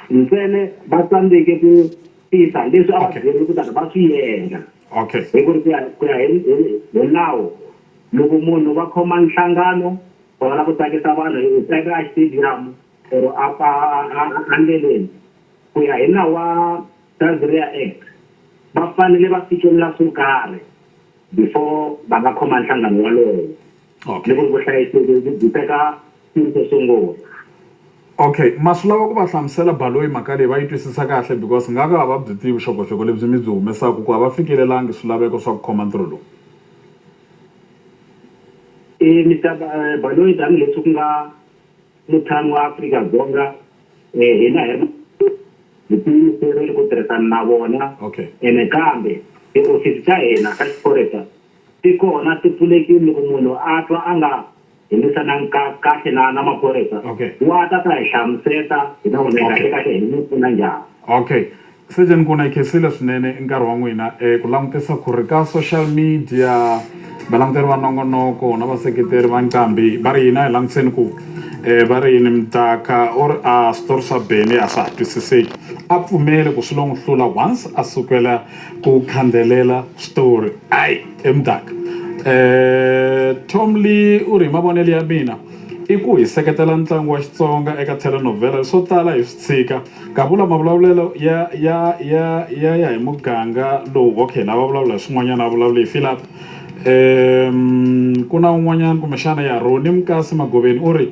ntsene ba tsandzeke ku tisa leswi a va byele ku tata va swi endla hi ku ya hi nawu loko munhu va khoma nhlangano va lava ku tsakisa vanhu hi tsaka a stadium or a ndleleni ku ya hi nawu wa Tanzania Act va fanele va fikelela swo karhi before va nga khoma nhlangano walowo loko vuhlayiseki byi teka to sungula. Okay, masulava ku va hlamusela Baloyi mhaka leyi va yi twisisa kahle because nga ka va byi tivi vuxokoxoko lebyi mi byi humesaka ku va fikelelangi swilaveko swa ku khoma ntirho lowu. Mr. Baloyi tanihileswi ku nga mutshami wa Afrika-Dzonga hina hi tiyiserile ku tirhisana na vona ene kambe tiofisi ta hina ka xiphorisa ti kona ti pfulekile loko munhu a twa a nga hindisana kahle na maphorisa wa ta hi hlamuseta hi na vona kahle hi n'wi pfuna njhani. Okay, Sergeant Nkuna hi khensile swinene nkarhi wa n'wina ku langutisa ku ri ka social media valanguteri va nongonoko na vaseketeri va nqambi va ri hina hi langutiseni ku va ri yini Mtaka or a switori swa Benny a swa ha twisiseki a pfumele ku swi lo n'wi hlula once a sukela ku khandelela switori Mtaka Tom Lee u ri hi mavonelo ya mina i ku hi seketela ntlangu wa Xitsonga eka telenovela swo tala hi swi tshika ka vula mavulavulelo ya hi muganga lowu okay lava vulavula hi swin'wanyana va vulavula hi Philip ku na un'wanyana kumbexana ya Roni Mkasi Magoveni u ri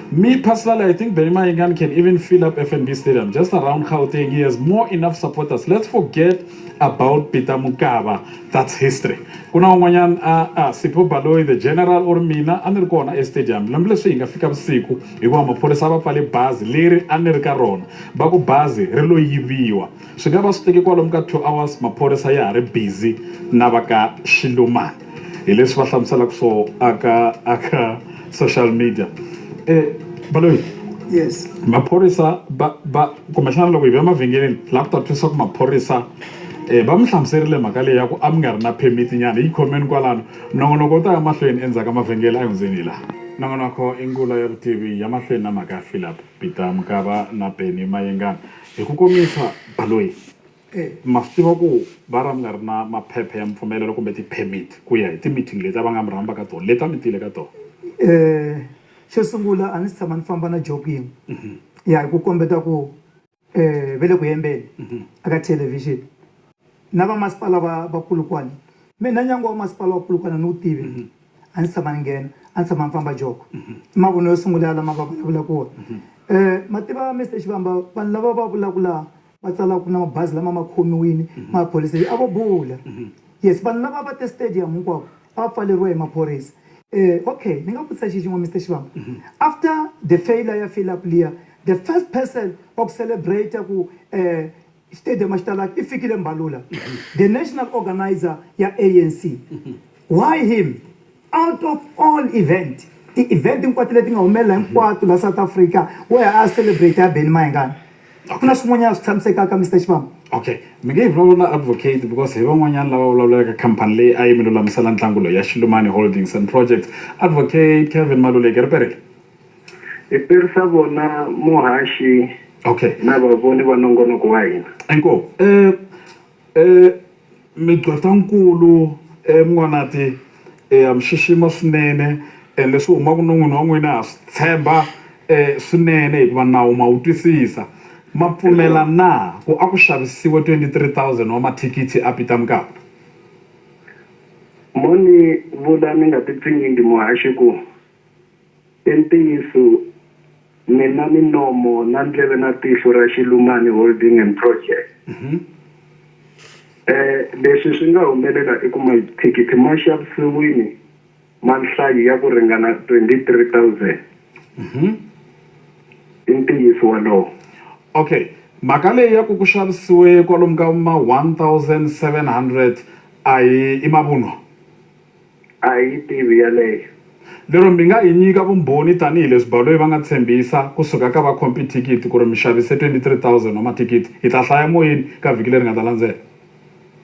me personally, I think Benny Mayengani can even fill up FNB Stadium just around Gauteng. He has more enough supporters. Let's forget about Peter Mukaba. That's history. Kuna un'wanyana Sipho Baloyi the general or mina a ni ri kona stadium. Lambi leswi hi nga fika vusiku hikuva maphorisa va pfale bazi leri a ni ri ka rona va ku bazi ri lo yiviwa swi nga va swi teke kwalomu ka 2 hours maphorisa ya ha ri busy na va ka Xilumani hi leswi va hlamuselaka swo aka social media. Baloyi, yes, maphorisa ba kumbexana loko hi va mavhengeleni la ku ta twisa ku maphorisa va mi hlamuserile mhaka leyi ya ku a mi nga ri na permit nyana yi khomeni kwalano nongonoko u ta ya mahlweni endzhaku ka mavhengele a hi hundzeni hi laha nongonoko i ngula ya vutivi ya mahlweni na mhaka ya Philip Peter Mukaba na Benny Mayengani hi ku komisa Baloyi ma swi tiva ku va ra mi nga ri na maphepha ya mpfumelelo kumbe ti-permit ku ya hi ti-meeting leti va nga mi rhamba ka tona leti a mi tile ka tona. Xo sungula a ni si tshama ni famba na joke yin'we ya hi ku kombeta ku ve le ku yembeni aka television na vamasipala va Polokwane mina nyango wa masipala wa Polokwane ni wu tivi a ni tshama ni nghena a ni tshama ni famba joke mavonelo yo sungula lama va vulavula kona mativa Mr. Xivamba vanhu lava va vulavula va tsalaka na mabazi lama ma khomiwini maphorisa a vo bula yes vanhu lava va te stadium hinkwavo a va pfaleriwa hi maphorisa. Okay, ni nga vutisa xin'we Mr. Xivamba. After the failure ya Philip Lear, the first person of celebrate ku stadium xitala i fikile Mbalula, the national organizer ya ANC. Why him? Out of all event hinkwato leti nga humelela hinkwato la South Africa where a celebrate ya Benny Mayengani. Kuna swin'wanyana swi tshamisekaka Mr. Xivamba. Okay, mi nge hi vulavula advocate because hi van'wanyana lava vulavulaka khampani leyi a yi mi lulamisela ntlangu loyi ya Xilumani Holdings and Projects. Advocate Kevin Maluleke ri perile hi perisa vona muhaxi na vavoni va nongonoko wa hina. Enko migqwetankulu Mn'wanati mi xixima swinene and leswi humaka non'wini wa n'wina ha swi tshemba swinene hikuva nawu ma wu twisisa ma pfumela na ku a ku xavisiwa 23,000 wa mathikithi a Peter Mukaba. Moni vula ni nga titshinyingi muhaxi ku ntiyiso mina minomo na ndleve na tihlo ra Xilumani Holding and Project. Leswi swi nga humelela i ku mathikithi ma xavisiwini ma nhlayo ya ku ringana 23,000. Ntiyiso walowo. Okay, mhaka leyi ya ku xavisiwe kwalomu ka ma 1,700 a hi mavunwa a hi tivi yaleyo lero mi nga hi nyika vumbhoni tanihileswi Baloyi va nga tshembisa kusuka ka vakhompi thikithi ku ri mi xavise 23,000 wa mathikithi hi ta hlaya moyeni ka vhiki leri nga ta landzela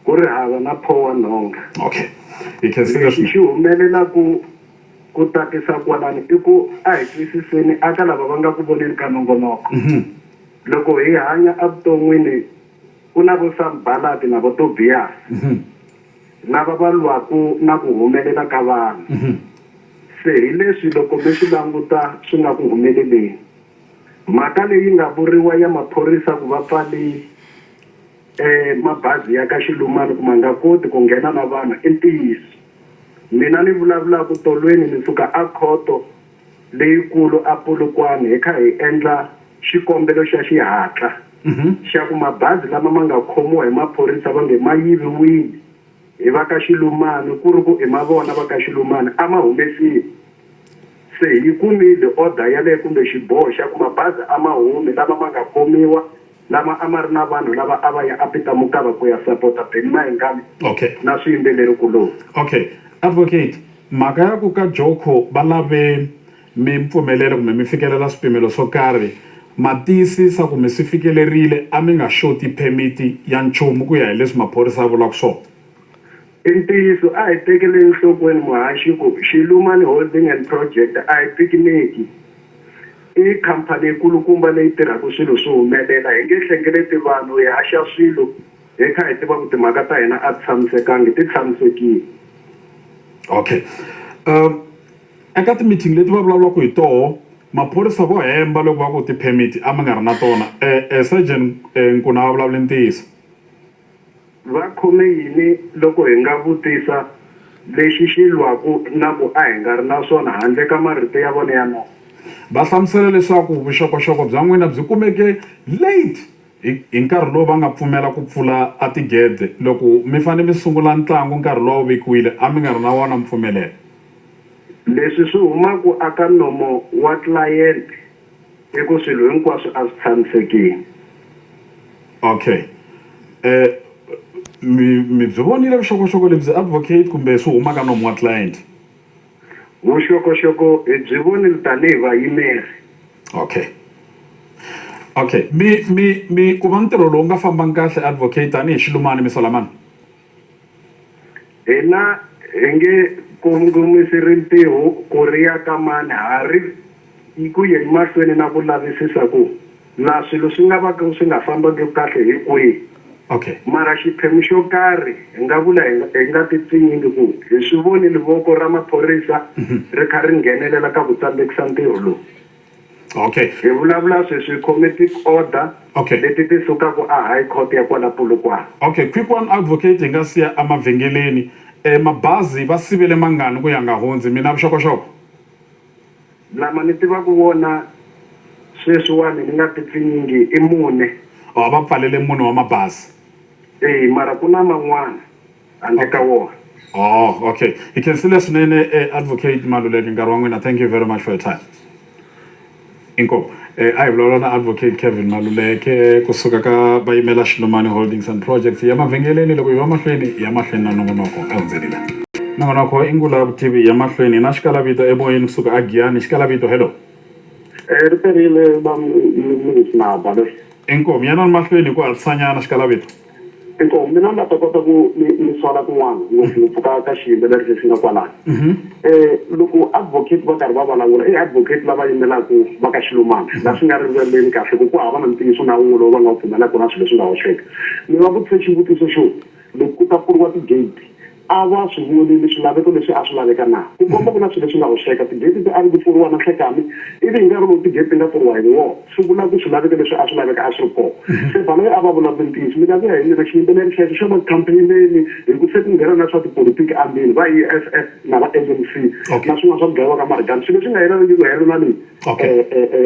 ku ri hava na phowa nhonga. Okay, hi khensile xi humelela ku ku tatisa kwalani i ku a hi twisiseni aka lava va nga ku voneni ka nongonoko loko hi hanya evuton'wini ku na vo sambalati na vo Tobias lava va lwaku na ku humelela ka vanhu se hi leswi loko mi swi languta swi nga ku humeleleni mhaka leyi nga vuriwa ya maphorisa ku va pfali mabazi ya ka Xilumani ku ma nga koti ku nghena na vanhu i ntiyiso mina ni vulavula ku tolweni ni suka a khoto leyikulu a Polokwane hi kha hi endla xikombelo xa xihatla xa ku mabazi lama ma nga khomiwa hi maphorisa va nge ma yiviwile hi va ka Xilumani ku ri ku i mavona va ka Xilumani a ma humesiwi se hi kumile order ya le kumbe xiboho xa ku mabazi a ma humi lama ma nga khomiwa lama a ma ri na vanhu lava a va ya apita mukava ku ya sapota Benny Mayengani na swiyimbeleri kuloni. Okay, advocate mhaka ya ku ka Joko va lave mi mpfumelelo kumbe mi fikelela swipimelo swo karhi ma tiyisisa kumbe swi fikelerile a mi nga xoti permit ya nchumu ku ya hi leswi maphorisa a vulaka swona. I ntiyiso a hi tekele enhlokweni muhaxi ku Xilumani Holding and Project a hi pikiniki i khampani yikulukumba leyi tirhaka swilo swo humelela hi nge hlengeleti vanhu hi haxa swilo hi kha hi tiva ku timhaka ta hina a ti tshamisekangi ti tshamisekile. Okay, eka ti-meeting leti va vulavulaka hi toho maphorisa vo hemba loko va ku ti-permit a mi nga ri na tona Sergeant Nkuna va vulavule ntiyiso va khome yini loko hi nga vutisa lexi xi lwaku na ku a hi nga ri na swona handle ka marito ya vona ya nomo va hlamusela leswaku vuxokoxoko bya n'wina byi kumeke late hi nkarhi lowu va nga pfumela ku pfula a tigede loko mi fanele mi sungula ntlangu nkarhi lowu vekiwile a mi nga ri na wona mpfumelelo. leswi swi humaku aka nomo wa client i ku swilo hinkwaswo a swi tshamisekile. Okay, mi byi vonile vuxokoxoko lebyi advocate kumbe swi huma ka nomo wa client? Vuxokoxoko hi byi vonile tanihi vayimeri. Okay, mi ku va ntirho lowu nga fambangi kahle advocate tanihi Xilumani Misalamani? Hina hi nge kongomisi rintiho ku riya ka mani hari ku ya mahlweni na ku lavisisa ku na swilo swi nga va swi nga fambangi kahle hi kwihi. Okay, mara xiphemu xo karhi hi nga vula hi nga ti pfinyingi ku hi swi vonile voko ra maphorisa ri kha ri nghenelela ka ku tsambekisa ntirho lowu. Okay, hi vulavula sweswi committee order leti ti sukaka a high court ya kwala Polokwane. Okay, quick one advocate hi nga siya emavhengeleni mabazi va sivele mangani ku ya nga hundzi mina vuxokoxoko lama ni tivaka vona sweswiwani ni nga ti pfinyingi i mune. va pfalele mune wa mabazi mara ku na man'wana handle ka wona. Okay, hi khensile swinene advocate Maluleke nkarhi wa n'wina. Thank you very much for your time. Inkomu a hi vulavula na advocate Kevin Maluleke kusuka ka vayimela Xilumani Holdings and Projects ya mavhengeleni loko hi va mahlweni ya mahlweni na nongonoko a hundzeriwa nongonoko i ngula vutivi ya mahlweni na xikalavito emoyeni kusuka a Giyani. Xikalavito hello ri perile va minsinaba leswi inkomu yana mahlweni ku hatisanyana xikalavito inkomu mina ni ta kota ku ni swala kun'wana ngopfungopfu ka xiyimbeleri lexi nga kwalani. Loko advocate va karhi va vulavula i advocate lava yimelaka va ka Xilumani la swi nga rivaleni kahle ku hava na ntiyiso na wun'we lowu va nga pfumelaka na swilo leswi nga hoxeka. Ni va vutise xivutiso xo loko ku ta pfuriwa tigate a va swi vonile swilaveko leswi a swi laveka na ku komba ku na swilo leswi nga hoxeka tigate ti a ri ku pfuriwa na nhlekani ivi hi nkarhi lowu tigate ti nga pfuriwa hi wona swi vula ku swilaveko leswi a swi laveka a swi ri kona. Se baloyi a va vulavula ntiyiso mina ku ya hi mina xiyimbeleri xexo xo makhampanini hi ku se ku nghena na swa tipolitiki ambini va EFF na va ANC na swin'wana swa vugevenga ka marigani swilo leswi nga helangi ku hela na leyi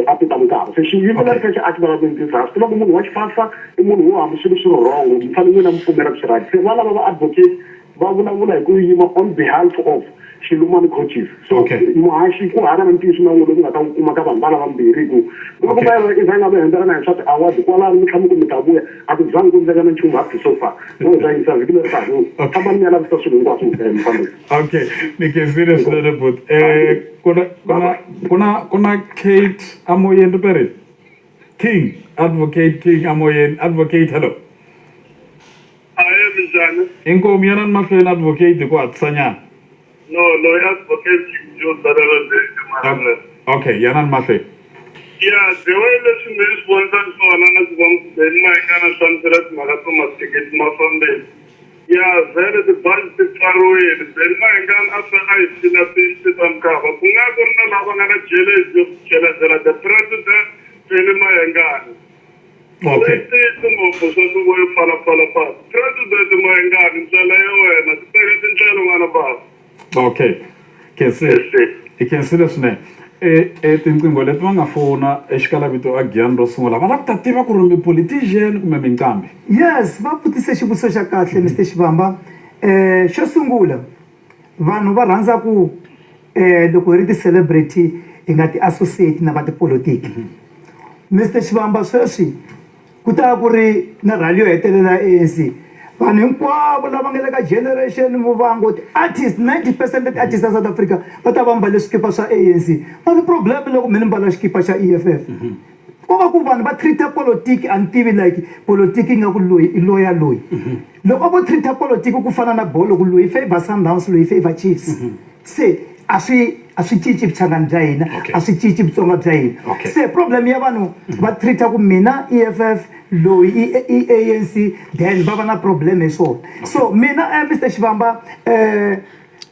a pita mukava se xiyimbeleri xexo a xi vulavula ntiyiso a swi tiva ku munhu wa xifasa i munhu wo hambi swilo swi ri wrong mi fanele n'wina mi pfumela ku swi right. Se va lava va advocate va vulavula hi ku yima on behalf of Xilumani coaches. So muhaxi ku hava na ntiyiso na wun'we lowu nga ta wu kuma ka vanhu va lava mbirhi ku loko va i zanga va hembelana hi swa ti-award kwalano mi tlhela mi ta vuya a ku zangi ku ndleka na nchumu up to so far no za yisa vhiki leri kahle famba mi ya lavisa swilo hinkwaswo mufambisi. Okay, ni khensile swinene but ku na Kate Amoyeni Ripere King advocate King Amoyeni advocate hello minjhani inkomu yana ni mahlweni advocate ku hatisanyana no loyi advocate Okay, Yanan Mate. Yeah, the way that you miss one time for another one, then my kind of something that Marapama ticket more from this. Yeah, very the bunch is far away. Then my gun after I see the piece on cover. Punaguna Lavana Jealous, the president, Penima and Gun. Okay. Okay. Ikensile swinene. Tinqingho leti va nga fona exikala vito a Giyani ro sungula va lava ku ta tiva ku ri mi politician kumbe minqambi. Yes, va vutise xivutiso xa kahle Mr. Xivamba. Xo sungula vanhu va rhandza ku loko hi ri ti-celebrity hi nga ti-associate na va tipolotiki. Mr. Xivamba sweswi ku ta ku ri na rally yo hetelela ANC vanhu hinkwavo lava nga le ka generation muvango ti-artist 90% ti-artist ta South Africa va ta va mbale swikipa swa ANC va ri problem loko mi ni mbala xikipa xa EFF ko va ku vanhu va treata politiki a ni tivi like politiki nga ku loyi i loya loyi loko vo treata politiki ku fana na bolo ku loyi i favor Sundowns loyi i favor Chiefs se a swi cinci vuchangani bya hina a swi cinci vutsonga bya hina se problem ya vanhu va treata ku mina EFF loyi i ANC then va va na problem hi swona so mina Mr. Xivamba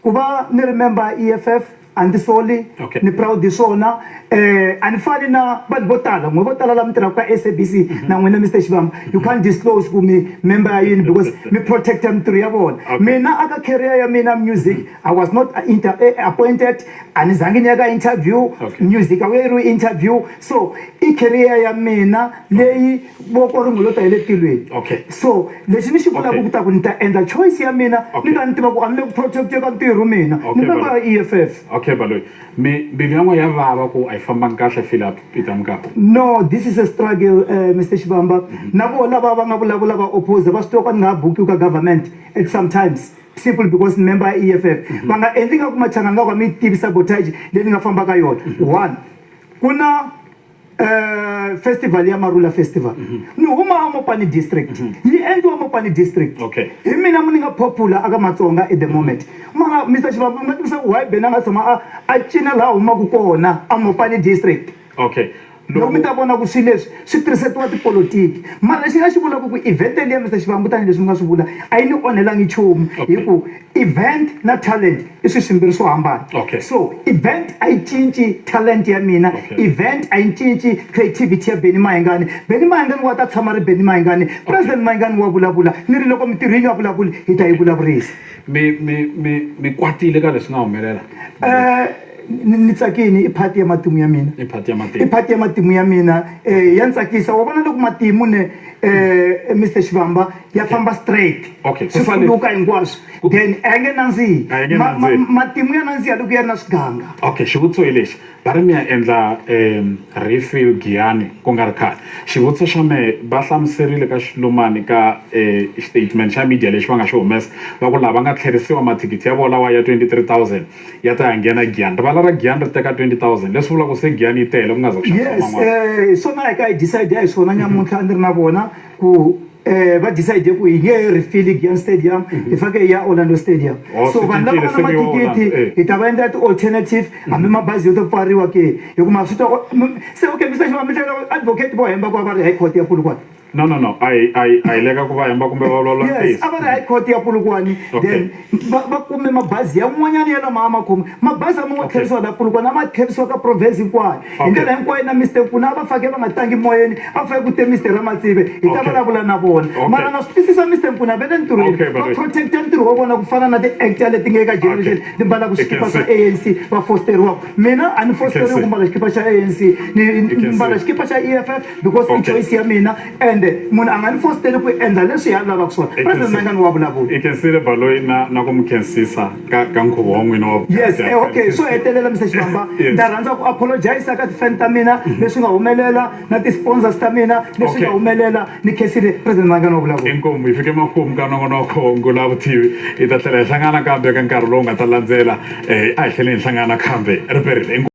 ku va ni remember EFF and soli ni proud hi swona a ni fani na vanhu vo tala n'we vo tala lava mi tirhaka ka SABC na n'wina Mr. Xivamba you can't disclose ku mi member ya yini because mi protecta mintirho ya vona mina aka career ya mina music I was not appointed a ni zangi ni ya ka interview music a wu interview so i career ya mina leyi voko ri n'wi lo ta hi le tilweni so lexi ni xi vulaka ku ta ku ni ta endla choice ya mina ni ta ni tiva ku a ni le ku protect ka ntirho mina ni member ya EFF. Okay, Baloyi. Mbilu ya vava ku a yi fambangi kahle Philip Peter Mokaba. No, this is a struggle, Mr. Xivamba. Na vona va nga vulavula va oppose va swi tiva ku ni nga buki ka government at sometimes simple because member EFF. Va nga endli nga ku machanga nga ku mi tivi sabotage leyi nga famba ka yona. One, kuna festival ya Marula Festival. Ni huma Mopani district. Yi endliwa Mopani district. Hi mina muni nga popular aka Matsonga at the moment. Mara Mr. Xivamba nga tivisa why bena nga tshama a cina laha humaku kona a Mopani district. Loko mi ta vona ku swilo leswi swi tirhisetiwa tipolotiki mara lexi nga xi vulaka ku event leyi Mr. Xivamba tanihi leswi mi nga swi vula a yi ni onhelangi nchumu hi ku event na talent i swi swimbirhi swo hambana so event a yi cinci talent ya mina event a yi cinci creativity ya Benny Mayengani wa ta tshama ri Benny Mayengani president Mayengani wa vulavula ni ri loko mintirho yi nga vulavuli hi ta yi vulavurisa mi kwatile ka leswi nga humelela ni tsakini i phati ya matimu ya mina i phati ya matimu ya mina ya ntsakisa wa vona loko matimu ne Mr. Xivamba ya famba straight swi fuluka hinkwaswo then a nge nandzihi matimu ya nandziha loko ya ri na swiganga xivutiso hi lexi va ri mi ya endla refill Giyani ku nga ri khale xivutiso xa mehe va hlamuserile ka xilumani ka statement xa media lexi va nga xi humesa va ku lava nga tlherisiwa mathikithi ya vona lawa ya 23,000 ya ta ya nghena Giyani rivala ra Giyani ri teka 20,000 leswi vulaka ku se Giyani yi tele ku nga za ku yes swona hi ka hi decide hi swona nyamuntlha ni ri na vona ku va decide ku hi nge refill Giyani stadium hi fake ya Orlando stadium so vanhu lava nga na mathikithi hi ta va endla ti-alternative hambi mabazi yo to pfariwa ke hi ku ma swi twa se okay Mr. Xivamba mi tlhela advocate vo hemba ku va ri high court ya Polokwane No. I leka ku va hemba kumbe va vulavula yes a va ri high court ya Polokwane then va kume mabazi yan'wanyana ya lama ma khome mabazi a ma tlherisiwa la Polokwane a ma tlherisiwa ka province hinkwayo hi ndlela hinkwayo na Mr. Mpuna a va fake va nga tangi moyeni a fake ku te Mr. Ramatsive hi ta vulavula na vona mara na swi twisisa Mr. Mpuna ve le ntirhweni va protecta ntirho wa vona ku fana na ti-actor leti nge ka generation ti mbalaku xikipa xa ANC va fosteriwaka mina a ni fosteriwi ku mbala xikipa xa ANC ni mbala xikipa xa EFF because i choice ya mina and munhu a nga ni fosteli ku endla leswi ya lavaka swona president Mayengani wa vulavula i kensile Baloyi na ku mi khensisa ka nkhuvo wa n'wina wa yes okay so hetelela Mr. Xivamba nda rhandza ku apologize ka tifan ta mina leswi nga humelela na ti-sponsors ta mina leswi nga humelela ni khensile president Mayengani wa vulavula inkomu hi fike makumu ka nongonoko ngula vutivi hi ta tlhela hi hlangana kambe ka nkarhi lowu nga ta landzela a hi tlhele hi hlangana kambe ri perile